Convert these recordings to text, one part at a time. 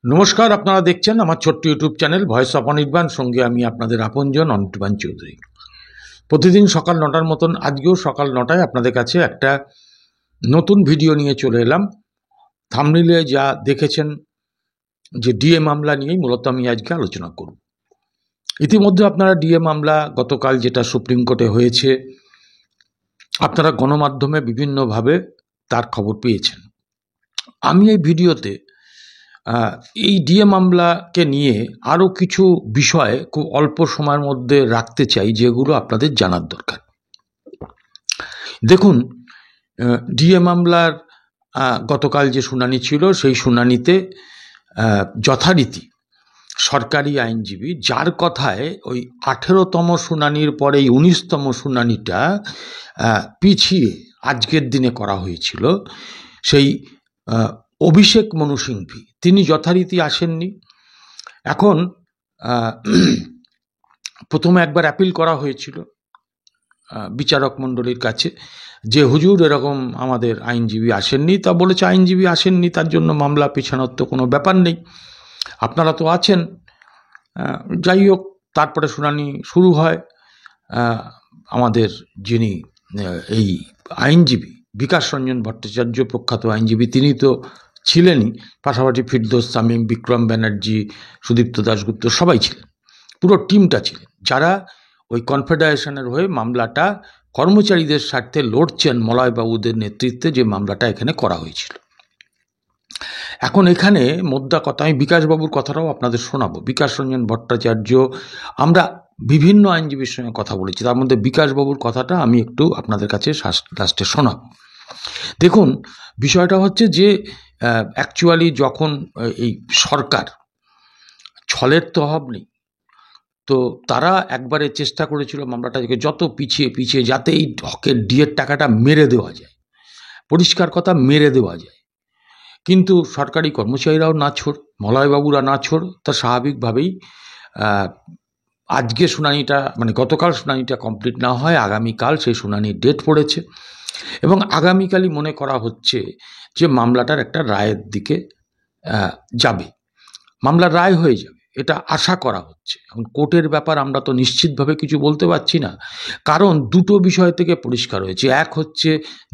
নমস্কার, আপনারা দেখছেন আমার ছোট্ট YouTube channel voice of Anirban. সঙ্গে আমি আপনাদের আপনজন অনির্বাণ চৌধুরী। প্রতিদিন সকাল 9টার মতন আজকেও সকাল 9টায় আপনাদের কাছে একটা নতুন ভিডিও নিয়ে চলে এলাম। থাম্বনেইলে যা দেখেছেন যে ডিএ মামলা নিয়েই মূলত আমি আজকে আলোচনা করব। ইতিমধ্যে আপনারা ডিএ মামলা গতকাল যেটা সুপ্রিম কোর্টে হয়েছে, আপনারা গণমাধ্যমে বিভিন্নভাবে তার খবর পেয়েছেন। আমি এই ভিডিওতে এই ডিএ মামলাকে নিয়ে আরও কিছু বিষয় খুব অল্প সময়ের মধ্যে রাখতে চাই, যেগুলো আপনাদের জানার দরকার। দেখুন, ডিএ মামলার গতকাল যে শুনানি ছিল, সেই শুনানিতে যথারীতি সরকারি আইনজীবী, যার কথায় ওই 18তম শুনানির পরে এই 19তম শুনানিটা পিছিয়ে আজকের দিনে করা হয়েছিল, সেই অভিষেক মনু সিংভি, তিনি যথারীতি আসেননি। এখন প্রথমে একবার অ্যাপিল করা হয়েছিল বিচারক মণ্ডলীর কাছে যে হুজুর এরকম আমাদের আইনজীবী আসেননি। তা বলেছে আইনজীবী আসেননি, তার জন্য মামলা পেছানোর তো কোনো ব্যাপার নেই, আপনারা তো আছেন। যাই হোক, তারপরে শুনানি শুরু হয়। আমাদের যিনি এই আইনজীবী বিকাশ রঞ্জন ভট্টাচার্য, প্রখ্যাত আইনজীবী, তিনি তো ছিলেনই, পাশাপাশি ফিরদৌস তামিম, বিক্রম ব্যানার্জি, সুদীপ্ত দাশগুপ্ত সবাই ছিলেন, পুরো টিমটা ছিলেন, যারা ওই কনফেডারেশনের হয়ে মামলাটা কর্মচারীদের স্বার্থে লড়ছেন মলয়বাবুদের নেতৃত্বে, যে মামলাটা এখানে করা হয়েছিল। এখন এখানে মোদ্দা কথা, আমি বিকাশবাবুর কথাটাও আপনাদের শোনাবো। বিকাশ রঞ্জন ভট্টাচার্য, আমরা বিভিন্ন আইনজীবীর সঙ্গে কথা বলেছি, তার মধ্যে বিকাশবাবুর কথাটা আমি একটু আপনাদের কাছে লাস্টে শোনাবো। দেখুন, বিষয়টা হচ্ছে যে অ্যাকচুয়ালি যখন এই সরকার, ছলের তো অভাব নেই, তো তারা একবারে চেষ্টা করেছিল মামলাটাকে যত পিছিয়ে যাতে এই হকের ডিএর টাকাটা মেরে দেওয়া যায়, পরিষ্কার কথা মেরে দেওয়া যায়। কিন্তু সরকারি কর্মচারীরাও নাছোড়, মলয়বাবুরা নাছোড়, তা স্বাভাবিকভাবেই আজকে শুনানিটা, মানে গতকাল শুনানিটা কমপ্লিট না হয় আগামীকাল সেই শুনানির ডেট পড়েছে, এবং আগামীকালই মনে করা হচ্ছে যে মামলাটার একটা রায়ের দিকে যাবে, মামলার রায় হয়ে যাবে, এটা আশা করা হচ্ছে। এখন কোর্টের ব্যাপার আমরা তো নিশ্চিতভাবে কিছু বলতে পারছি না, কারণ দুটো বিষয় থেকে পরিষ্কার হয়েছে। এক হচ্ছে,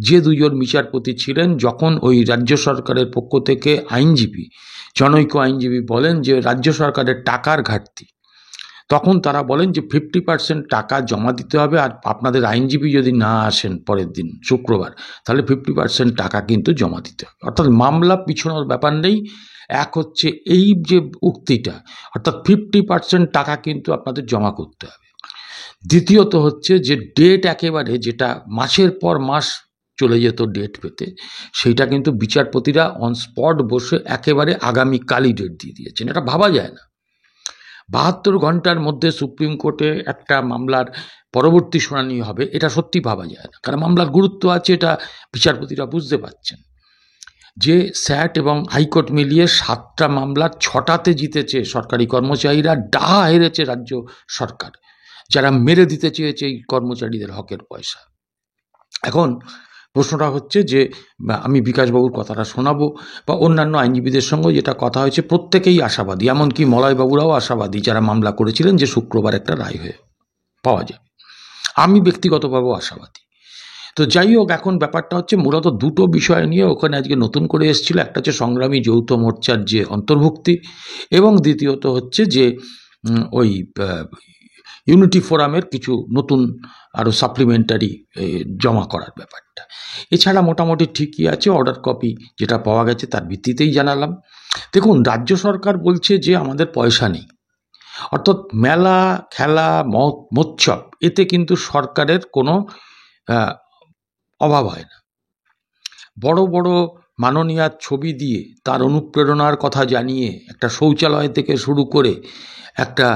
যে দুজন বিচারপতি ছিলেন, যখন ওই রাজ্য সরকারের পক্ষ থেকে আইনজীবী, জনৈক আইনজীবী বলেন যে রাজ্য সরকারের টাকার ঘাটতি, তখন তারা বলেন যে 50% টাকা জমা দিতে হবে, আর আপনাদের আইনজীবী যদি না আসেন পরের দিন শুক্রবার, তাহলে 50% টাকা কিন্তু জমা দিতে হবে। অর্থাৎ মামলা পিছনোর ব্যাপার নেই। এক হচ্ছে এই যে উক্তিটা, অর্থাৎ 50% টাকা কিন্তু আপনাদের জমা করতে হবে। দ্বিতীয়ত হচ্ছে যে ডেট, একেবারে যেটা মাসের পর মাস চলে যেত ডেট পেতে, সেইটা কিন্তু বিচারপতিরা অন স্পট বসে একেবারে আগামীকালই ডেট দিয়ে দিয়েছেন। এটা ভাবা যায় না, 72 ঘন্টার মধ্যে সুপ্রিম কোর্টে একটা মামলার পরবর্তী শুনানি হবে, এটা সত্যি ভাবা যায় না। কারণ মামলার গুরুত্ব আছে, এটা বিচারপতিরা বুঝতে পারছেন যে স্যাট এবং হাইকোর্ট মিলিয়ে 7টা মামলার 6টাতে জিতেছে সরকারি কর্মচারীরা, ডাহা হেরেছে রাজ্য সরকার, যারা মেরে দিতে চেয়েছে এই কর্মচারীদের হকের পয়সা। এখন প্রশ্নটা হচ্ছে যে আমি বিকাশবাবুর কথাটা শোনাবো, বা অন্যান্য আইনজীবীদের সঙ্গে যেটা কথা হয়েছে, প্রত্যেকেই আশাবাদী, এমনকি মলয়বাবুরাও আশাবাদী, যারা মামলা করেছিলেন, যে শুক্রবার একটা রায় হয়ে পাওয়া যাবে। আমি ব্যক্তিগতভাবেও আশাবাদী। তো যাই হোক, এখন ব্যাপারটা হচ্ছে মূলত দুটো বিষয় নিয়ে ওখানে আজকে নতুন করে এসেছিল। একটা হচ্ছে সংগ্রামী যৌথ মোর্চার যে অন্তর্ভুক্তি, এবং দ্বিতীয়ত হচ্ছে যে ওই ইউনিটি ফোরামের কিছু নতুন আরও সাপ্লিমেন্টারি জমা করার ব্যাপারটা। এছাড়া মোটামুটি ঠিকই আছে, অর্ডার কপি যেটা পাওয়া গেছে তার ভিত্তিতেই জানালাম। দেখুন, রাজ্য সরকার বলছে যে আমাদের পয়সা নেই, অর্থাৎ মেলা, খেলা, মৎসব, এতে কিন্তু সরকারের কোনো অভাব হয় না। বড় বড় মাননীয়ার ছবি দিয়ে তার অনুপ্রেরণার কথা জানিয়ে, একটা শৌচালয় থেকে শুরু করে একটা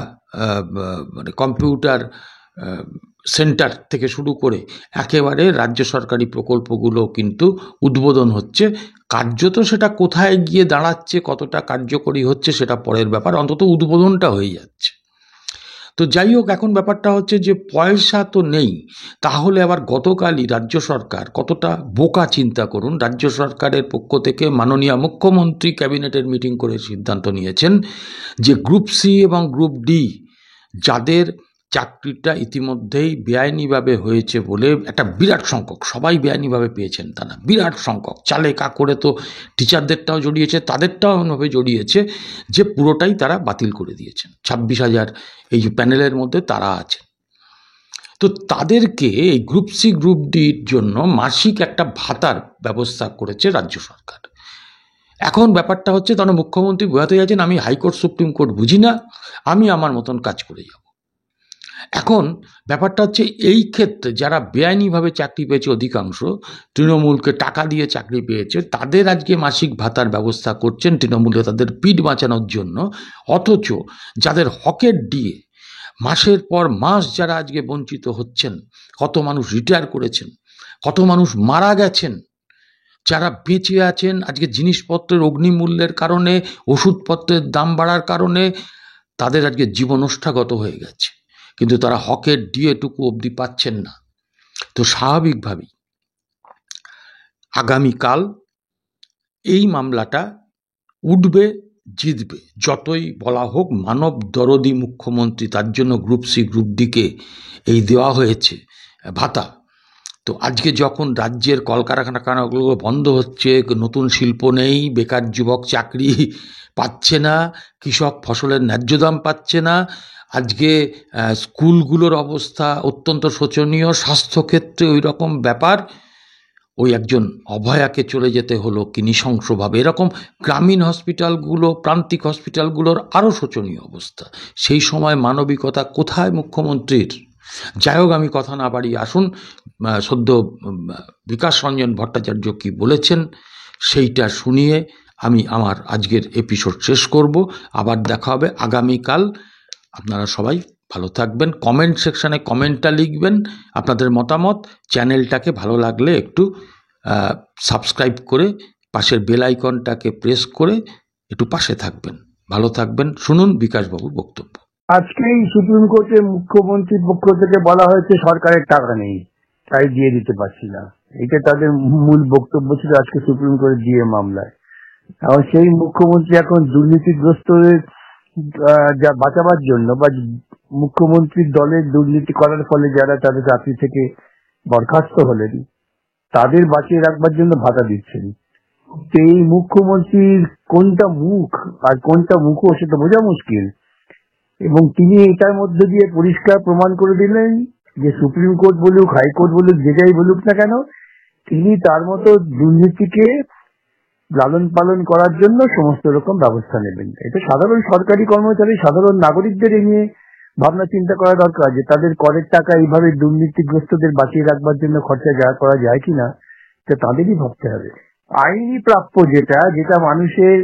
মানে কম্পিউটার সেন্টার থেকে শুরু করে একেবারে রাজ্য সরকারি প্রকল্পগুলো কিন্তু উদ্বোধন হচ্ছে। কার্যত সেটা কোথায় গিয়ে দাঁড়াচ্ছে, কতটা কার্যকরী হচ্ছে, সেটা পরের ব্যাপার, অন্তত উদ্বোধনটা হয়ে যাচ্ছে। তো যাই হোক, এখন ব্যাপারটা হচ্ছে যে পয়সা তো নেই, তাহলে আবার গতকালই রাজ্য সরকার কতটা বোকা চিন্তা করুন। রাজ্য সরকারের পক্ষ থেকে মাননীয় মুখ্যমন্ত্রী ক্যাবিনেটের মিটিং করে সিদ্ধান্ত নিয়েছেন যে গ্রুপ সি এবং গ্রুপ ডি যাদের চাকরিটা ইতিমধ্যেই বেআইনিভাবে হয়েছে বলে একটা বিরাট সংখ্যক, সবাই বেআইনিভাবে পেয়েছেন তা না, বিরাট সংখ্যক চালে করে তো টিচারদেরটাও জড়িয়েছে, তাদেরটাও এমনভাবে জড়িয়েছে যে পুরোটাই তারা বাতিল করে দিয়েছেন। 26,000 এই যে প্যানেলের মধ্যে তারা আছেন। তো তাদেরকে এই গ্রুপ সি গ্রুপ ডির জন্য মাসিক একটা ভাতার ব্যবস্থা করেছে রাজ্য সরকার। এখন ব্যাপারটা হচ্ছে, তাহলে মুখ্যমন্ত্রী বোঝাতে যাচ্ছেন আমি হাইকোর্ট সুপ্রিম কোর্ট বুঝি না, আমি আমার মতন কাজ করে যাব। এখন ব্যাপারটা হচ্ছে এই ক্ষেত্রে যারা বেআইনিভাবে চাকরি পেয়েছে, অধিকাংশ তৃণমূলকে টাকা দিয়ে চাকরি পেয়েছে, তাদের আজকে মাসিক ভাতার ব্যবস্থা করছেন তৃণমূলে তাদের পিঠ বাঁচানোর জন্য। অথচ যাদের হকের ডিএ মাসের পর মাস যারা আজকে বঞ্চিত হচ্ছেন, কত মানুষ রিটায়ার করেছেন, কত মানুষ মারা গেছেন, যারা বেঁচে আছেন আজকে জিনিসপত্রের অগ্নিমূল্যের কারণে, ওষুধপত্রের দাম বাড়ার কারণে তাদের আজকে জীবন ওষ্ঠাগত হয়ে গেছে, কিন্তু তারা হকের ডিএটুকু অবধি পাচ্ছেন না। তো স্বাভাবিকভাবেই আগামীকাল এই মামলাটা উঠবে, জিতবে। যতই বলা হোক মানব দরদি মুখ্যমন্ত্রী, তার জন্য গ্রুপ সি গ্রুপ ডিকে এই দেওয়া হয়েছে ভাতা। তো আজকে যখন রাজ্যের কলকারখানাগুলো বন্ধ হচ্ছে, নতুন শিল্প নেই, বেকার যুবক চাকরি পাচ্ছে না, কৃষক ফসলের ন্যায্য দাম পাচ্ছে না, আজকে স্কুলগুলোর অবস্থা অত্যন্ত শোচনীয়, স্বাস্থ্যক্ষেত্রে ওই রকম ব্যাপার, ওই একজন অভয়াকে চলে যেতে হলো কি নৃশংসভাবে। এরকম গ্রামীণ হসপিটালগুলো, প্রান্তিক হসপিটালগুলোর আরও শোচনীয় অবস্থা। সেই সময় মানবিকতা কোথায় মুখ্যমন্ত্রীর? যাই হোক, আমি কথা না বাড়িয়ে আসুন সদ্য বিকাশ রঞ্জন ভট্টাচার্য কি বলেছেন সেইটা শুনিয়ে আমি আমার আজকের এপিসোড শেষ করব। আবার দেখা হবে আগামীকাল। আপনারা সবাই ভালো থাকবেন। কমেন্ট সেকশানে কমেন্টটা লিখবেন আপনাদের মতামত। চ্যানেলটাকে ভালো লাগলে একটু সাবস্ক্রাইব করে পাশের বেল আইকনটাকে প্রেস করে একটু পাশে থাকবেন। ভালো থাকবেন। শুনুন বিকাশবাবুর বক্তব্য। আজকেই সুপ্রিম কোর্টের মুখ্যমন্ত্রীর পক্ষ থেকে বলা হয়েছে সরকারের টাকা নেই, তাই দিয়ে দিতে পারছি না। এটা তাদের মূল বক্তব্য ছিল আজকে সুপ্রিম কোর্টের ডিএ মামলায়। এখন সেই মুখ্যমন্ত্রী এখন দুর্নীতিগ্রস্তদের যা বাঁচাবার জন্য বা মুখ্যমন্ত্রীর দলের দুর্নীতি করার ফলে যারা তাদের চাকরি থেকে বরখাস্ত হলেন তাদের বাঁচিয়ে রাখবার জন্য ভাতা দিচ্ছেন। তো এই মুখ্যমন্ত্রীর কোনটা মুখ আর কোনটা মুখো সেটা বোঝা মুশকিল। এবং তিনি এটার মধ্যে দিয়ে পরিষ্কার প্রমাণ করে দিলেন যে সুপ্রিম কোর্ট বলুক, হাইকোর্ট বলুক, যেটাই বলুক না কেন, তিনি তার মতো দুর্নীতিকে লালন পালন করার জন্য সমস্ত রকম ব্যবস্থা নেবেন। এটা সাধারণ সরকারি কর্মচারী, সাধারণ নাগরিকদের এ নিয়ে ভাবনা চিন্তা করা দরকার যে তাদের করের টাকা এইভাবে দুর্নীতিগ্রস্তদের বাঁচিয়ে রাখবার জন্য খরচা করা যায় কিনা, এটা তাদেরই ভাবতে হবে। আইনি প্রাপ্য যেটা যেটা মানুষের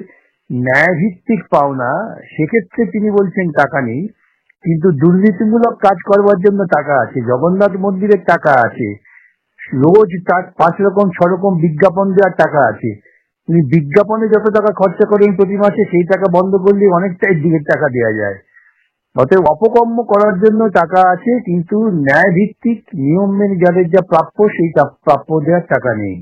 ন্যায় ভিত্তিক পাওনা, সেক্ষেত্রে তিনি বলছেন টাকা নেই, কিন্তু দুর্নীতিমূলক কাজ করবার জন্য টাকা আছে। জগন্নাথ মন্দিরের টাকা আছে, রোজ 5 রকম 6 রকম বিজ্ঞাপন দেওয়ার টাকা আছে। তিনি বিজ্ঞাপনে যত টাকা খরচা করেন প্রতি মাসে, সেই টাকা বন্ধ করলে অনেকটাই দিকের টাকা দেওয়া যায়। অতএব অপকর্ম করার জন্য টাকা আছে, কিন্তু ন্যায় ভিত্তিক নিয়ম মেনে যাদের যা প্রাপ্য সেই প্রাপ্য দেওয়ার টাকা নেই।